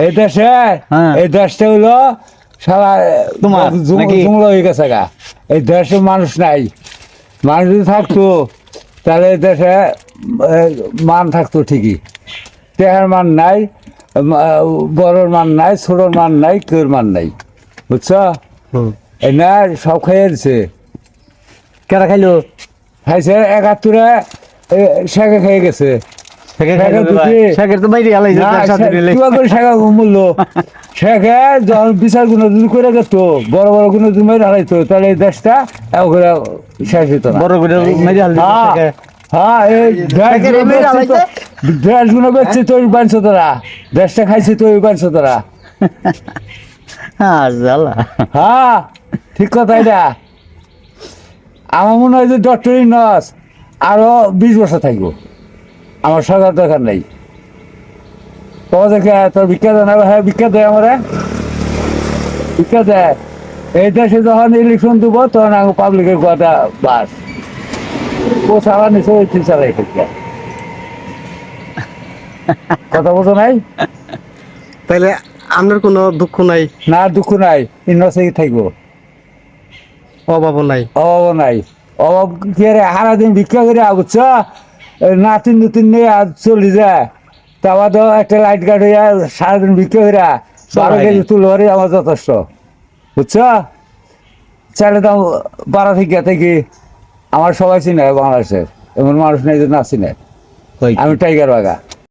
এই দেশে হ্যাঁ। এই দেশটা হলো সারা তোমার নাকি? জঙ্গল হয়ে গেছে গা। এই দেশে মানুষ নাই, মানুষ যদি থাকতো তাহলে এই দেশে মান থাকতো ঠিকই। টেহার মান নাই, বড়োর মান নাই, ছোটোর মান নাই, কেউর মান নাই, বুঝছো? এই না সব খাইয়ে দিছে। কেরা খাইলো? খাইছে 71-এ শেখে খেয়ে গেছে। শেখের তো বাইরে আলাই কিবা করে শেখা মূল্য শেখে যখন বিচার গুণ যদি করে যেত, বড় বড় গুণ যদি মেরে হারাইতো, তাহলে এই দেশটা করে শেষ হতো না। বড় করে মেরে হাল হ্যাঁ, এই দেশ গুলো বেচছে তৈরি বানছো তোরা, দেশটা খাইছে তৈরি বানছো তোরা। হ্যাঁ জ্বালা। হ্যাঁ, ঠিক কথা এটা। আমার মনে হয় যে ডক্টর ইউনূস আরো 20 বছর থাকবো, আমার সরকার দরকার নেই। তোমাদেরকে তোর ভিক্ষা দেয় না? হ্যাঁ, ভিক্ষা দেয়, আমারে ভিক্ষা দেয়। এই দেশে যখন ইলেকশন দেবো তখন আমি পাবলিকের কথা বাস ও চালা নিচে ওই তিন চালাই ভিক্ষা। কথা বোঝো নাই? তাইলে আপনার কোনো দুঃখ নাই, না, দুঃখ নাই, ইউনূসই থাকবো, অভাবও নাই? অভাব নাই। অভাব কি রে, সারাদিন ভিক্ষা করে বুঝছ, নাতিন নতুন নিয়ে আজ চলে যায়, তা বাদ একটা লাইট গার্ড হইয়া সারাদিন ভিক্ষা করে 12 কেজি তুল হরে আমার যথেষ্ট, বুঝছ? চাইলে দাম 12 থেকে আমার সবাই চিনে বাংলাদেশের, এমন মানুষ নেই যে না চিনে। আমি টাইগার বাগা।